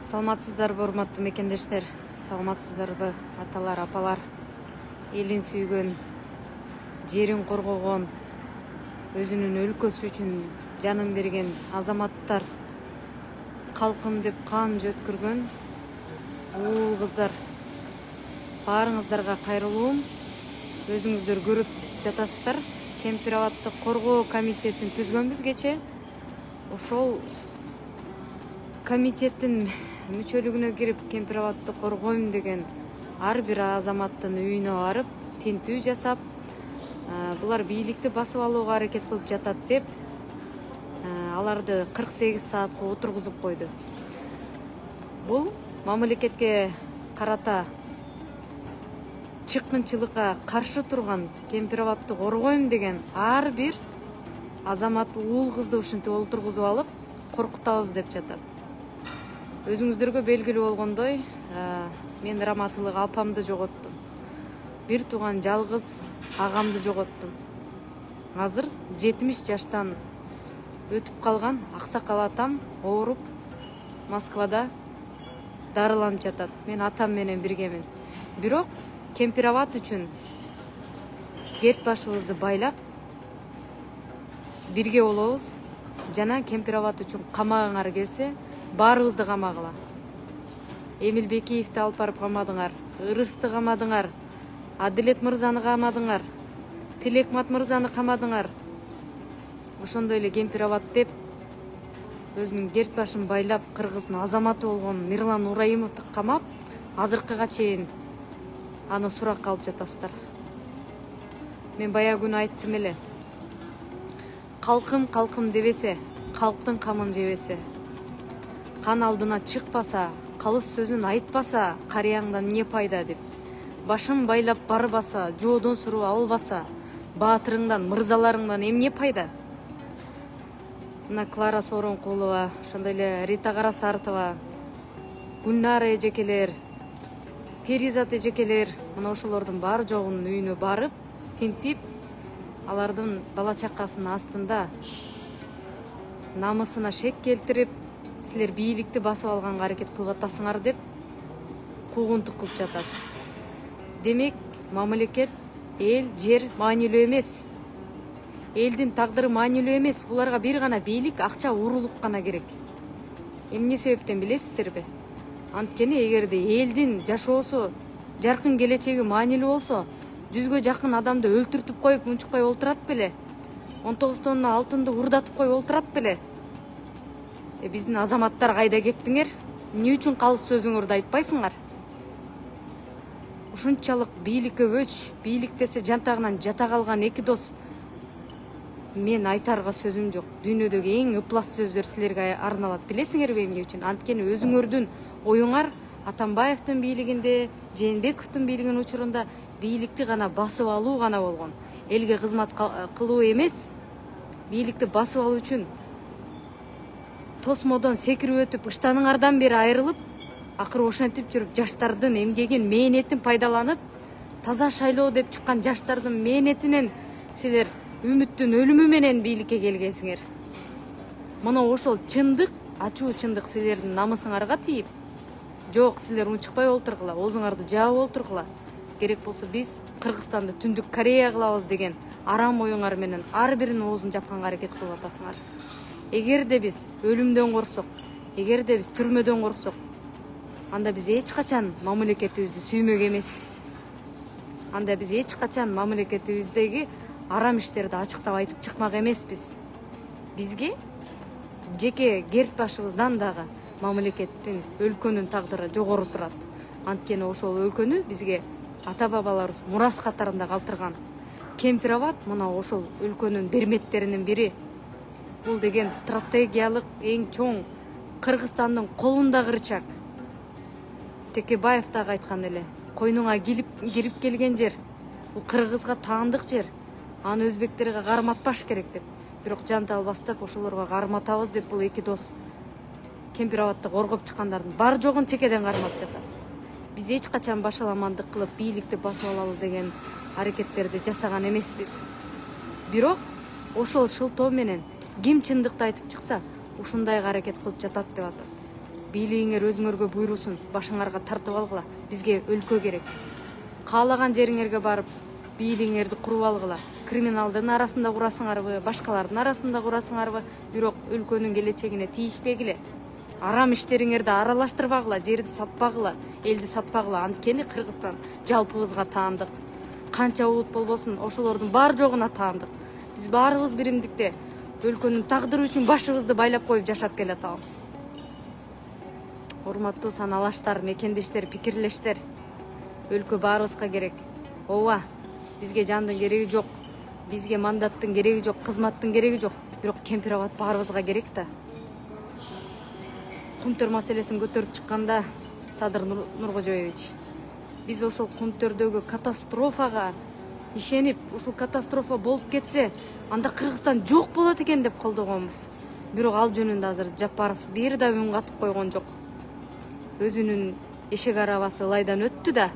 Саламатсыздарбы, урматтуу мекендештер? Саламатсыздарбы, аталар, апалар? Элин сүйгөн, жерин коргогон, өзүнүн өлкөсү үчүн жанын берген азаматтар, калкым деп кан жөткүргөн уул кыздар, баарыңыздарга кайрылуум. Өзүңүздөр көрүп жатасыздар. Кемпир абадты коргоо комитетин түзгөнбүз кече. Ошол комитеттин мүчөлүгүнө кирип, кемпир абадты коргойм деген ар бир азаматтын үйүнө барып, тинтүү жасап, булар бийликти басып алууга аракет кылып жатат деп, аларды 48 саатка отургузуп койду. Бул мамлекетке карата чыккынчылыкка каршы турган, кемпир абадты коргойм деген ар бир азамат уул кызды ушинтип олтургузуп алып, коркутабыз деп жатат. Өзүңүздөргө белгилүү болгондой, мен раматылык алпамды жоготтум. Бир тууган жалгыз агамды жоготтум. Азыр 70 жаштан өтүп калган аксакал атам ооруп Москвада дарыланып жатат. Мен атам менен биргемин. Бирок кемпир абад үчүн керт башыбызды байлап бирге болобуз. Жана кемпир абад үчүн камагыңар келсе, баарыбызды камагыла. Эмил Бекиевди алып барып камадыңар, Ырысты камадыңар, Адилет мырзаны камадыңар, Тилекмат мырзаны камадыңар. Ошондой эле кемпир абад деп өзүнүн керт башын байлап кыргыздын азаматы болгон Мирлан Ураимовду камап, азыркыга чейин аны суракка алып жатасыздар. Мен баягы күнү айттым эле. Калкым дебесе, калктын камын жебесе, кан алдына чыкпаса, калыс сөзүн айтпаса, карыяңдан эмне пайда деп. Башын байлап барбаса, жоодон суроо албаса, баатырыңдан, мырзаларыңдан эмне пайда? Мына Клара Сооронкулова, ошондой эле Рита Карасартова, Гүлнара эжекелер, Перизат эжекелер, мына ошолордун бар жогунун үйүнө барып, тинтип, алардын бала чакасынын астында намысына шек келтирип, силер бийликти басып алганга аракет кылып атасыңар деп куугунтук кылып жатат. Демек, мамлекет, эл, жер маанилүү эмес. Элдин тагдыры маанилүү эмес. Буларга бир гана бийлик, акча, уурулук гана керек. Эмне себептен билесиздерби? Анткени эгерде элдин жашоосу, жаркын келечеги маанилүү болсо, 100гө жакын адамды өлтүртүп коюп унчукпай олтурат беле? 19 тонна алтынды урдатып коюп олтурат беле? Биздин азаматтар кайда кеттиңер? Эмне үчүн калыс сөзүңөрдү айтпайсыңар? Ушунчалык бийликке өч, бийлик десе жантагынан жата калган эки дос. Мен айтарга сөзүм жок. Дүйнөдөгү эң ыплас сөздөр силерге арналат. Билесиңерби эмне үчүн? Анткени өзүңөрдүн оюңар Атамбаевдин бийлигинде, Жээнбековдун бийлигинин учурунда бийликти гана басып алуу гана болгон. Элге кызмат кылуу эмес, бийликти басып алуу үчүн тосмодон секирип өтүп, ыштаныңардан бери айрылып, акыры ошентип жүрүп, жаштардын эмгегин, мээнетин пайдаланып, таза шайлоо деп чыккан жаштардын мээнетинен силер үмүттүн өлүмү менен бийликке келгенсиңер. Мына ошол чындык, ачуу чындык силердин намысыңарга тийип, жок, силер унчукпай олтургула, оозуңарды жаап олтургула. Керек болсо биз Кыргызстанды Түндүк Корея кылабыз деген арам оюңар менен ар биринин оозун жапканга аракет кылып атасыңар. Эгерде биз өлүмдөн корксок, эгерде биз түрмөдөн корксок, анда биз эч качан мамлекетибизди сүймөк эмеспиз. Анда биз эч качан мамлекетибиздеги арам иштерди ачыктап айтып чыкмак эмеспиз. Бизге жеке керт башыбыздан дагы мамлекеттин, өлкөнүн тагдыры жогору турат. Анткени ошол өлкөнү бизге ата-бабаларыбыз мурас катарында калтырган. Кемпир абад мына ошол өлкөнүн берметтеринин бири. Бул деген стратегиялык эң чоң Кыргызстандын колундагы рычаг. Текебаев дагы айткан эле, койнуңа кирип келген жер, бул Кыргызга таандык жер. Аны өзбектерге карматпаш керек деп. Бирок жанты албастап ошолорго карматабыз деп бул эки дос кемпир абадты коргоп чыккандардын бар жогун чекеден кармап жатат. Биз эч качан башаламандык кылып бийликти басып алалы деген аракеттерди жасаган эмеспиз. Бирок ошол шылтоо менен ким чындыкты айтып чыкса, ушундайга аракет кылып жатат деп атат. бийлигиңер өзүңөргө буйрусун башыңарга тартып алгыла. Бизге өлкө керек. Каалаган жериңерге барып бийлигиңерди куруп алгыла. Криминалдын арасында курасыңарбы, башкалардын арасында курасыңарбы, бирок өлкөнүн келечегине тийишпегиле. Арам иштериңерди аралаштырбагыла, жерди сатпагыла, элди сатпагыла. Анткени Кыргызстан жалпыбызга таандык. Канча улут болбосун, ошолордун бар жогуна таандык. Биз баарыбыз биримдикте өлкөнүн тагдыры үчүн башыбызды байлап коюп жашап келатабыз. Урматтуу саналаштар, мекендештер, пикирлештер. Өлкө баарыбызга керек. Ооба, бизге жандын кереги жок. Бизге мандаттын кереги жок, кызматтын кереги жок. Бирок кемпир абад баарыбызга керек да. Кумтөр маселесин көтөрүп чыкканда Садыр Нуркожоевич, биз ошол Кумтөрдөгү катастрофага ишенип, ушул катастрофа болуп кетсе, анда Кыргызстан жок болот экен деп колдогонбуз. Бирок ал жөнүндө азыр Жапаров бир да үн катып койгон жок. Өзүнүн эшек арабасы ылайдан өттү да.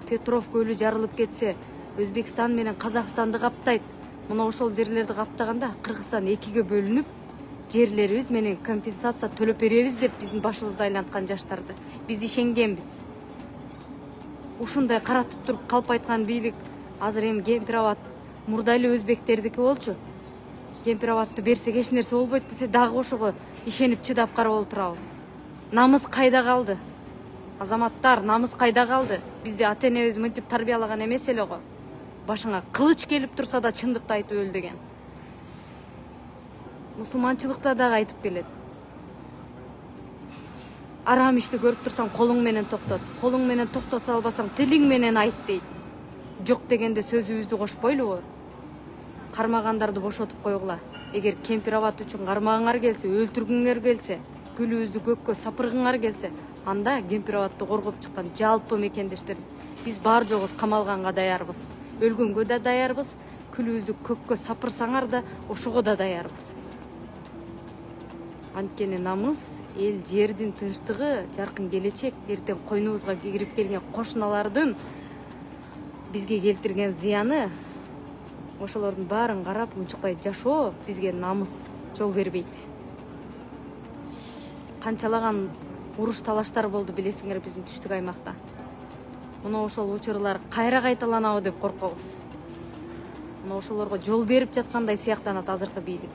Петров көлү жарылып кетсе, Өзбекстан менен Казакстанды каптайт. Мына ошол жерлерди каптаганда Кыргызстан экиге бөлүнүп, жерлерибиз менен компенсация төлөп беребиз деп биздин башыбызды айланткан жаштарды биз ишенгенбиз. Ушундай каратып туруп калп айткан бийлик азыр эми Кемпирабад мурда эле өзбектердики болчу. Кемпирабадты берсек эч нерсе болбойт десе дагы ошого ишенип чыдап карап отурабыз. Намыс кайда калды? Азаматтар, намыс кайда калды? Бизди ата-энебиз мынтип тарбиялаган эмес эле го. Башыңа кылыч келип турса да чындыкты айтып өл деген. Мусулманчылыкта дагы айтып келет. Арам ишти көрүп турсаң колуң менен токтот. Колуң менен токтото албасаң тилиң менен айт дейт. Жок дегенде сөзүбүздү кошпойлубу? Кармагандарды бошотуп койгула. Эгер Кемпирабад үчүн кармагыңар келсе, өлтүргүңөр келсе, гүлүбүздү көккө сапыргыңар келсе, анда Кемпирабадты коргоп чыккан жалпы мекендештер биз бар жогубуз камалганга даярбыз. Өлгөнгө да даярбыз, күлүбүздү көккө сапырсаңар да ошого да даярбыз. Анткени намыс, эл жердин тынчтыгы, жаркын келечек, эртең койнубузга кирип келген кошуналардын бизге келтирген зыяны, ошолордун баарын карап унчукпай жашоо бизге намыс жол бербейт. Канчалаган уруш талаштар болду билесиңер биздин түштүк аймакта. Мына ошол учурлар кайра кайталанабы деп коркобуз. Мына ошолорго жол берип жаткандай сыяктанат азыркы бийлик.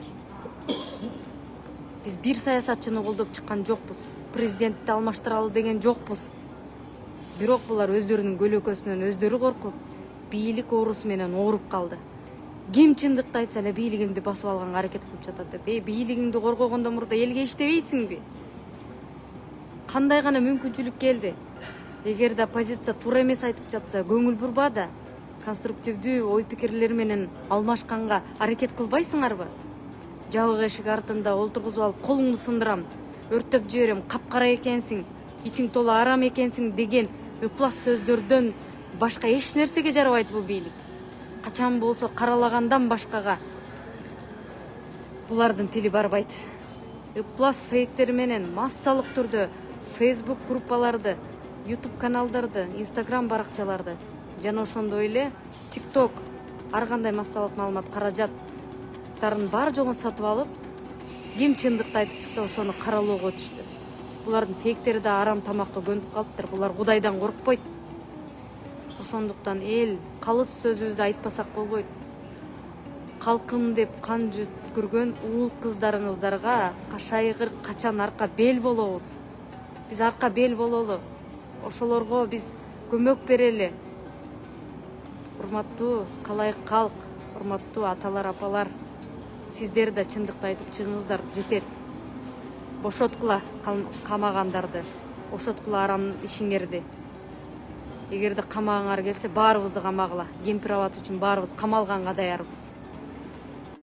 Биз бир саясатчыны колдоп чыккан жокпуз. Президентти алмаштыралы деген жокпуз. Бирок булар өздөрүнүн көлөкөсүнөн өздөрү коркуп, бийлик оорусу менен ооруп калды. Ким чындыкты айтса эле бийлигимди басып алганга аракет кылып жатат деп. Бийлигиңди коргогондон мурда элге иштебейсиңби? Кандай гана мүмкүнчүлүк келди? Эгерде оппозиция туура эмес айтып жатса, көңүл бурба да, конструктивдүү ой пикирлер менен алмашканга аракет кылбайсыңарбы? Жабык эшик артында олтургузуп алып колуңду сындырам, өрттөп жиберем, капкара экенсиң, ичиң толо арам экенсиң деген ыплас сөздөрдөн башка эч нерсеге жарабайт бул бийлик. Качан болсо каралагандан башкага булардын тили барбайт. Ыплас фейктер менен массалык түрдө Facebook группаларды, YouTube каналдарды, Instagram баракчаларды жана ошондой эле TikTok ар кандай массалык маалымат каражаттарын бар жогун сатып алып, ким чындыкты айтып чыкса ошону каралоого түштү. Булардын фейктери да арам тамакка көнүп калыптыр. Булар Кудайдан коркпойт. Ошондуктан эл калыс сөзүбүздү айтпасак болбойт. Калкым деп кан жүткүргөн уул кыздарыңыздарга кашайгыр качан арка бел болобуз. Биз арка бел бололу. Ошолорго биз көмөк берели. Урматтуу калайык калк, урматтуу аталар, апалар, сиздер да чындыкты айтып чыгыңыздар, жетет. Бошоткула камагандарды, бошоткула арам ишиңерди. Эгерде камагыңар келсе, баарыбызды камагыла. Кемпирабад үчүн баарыбыз камалганга даярбыз.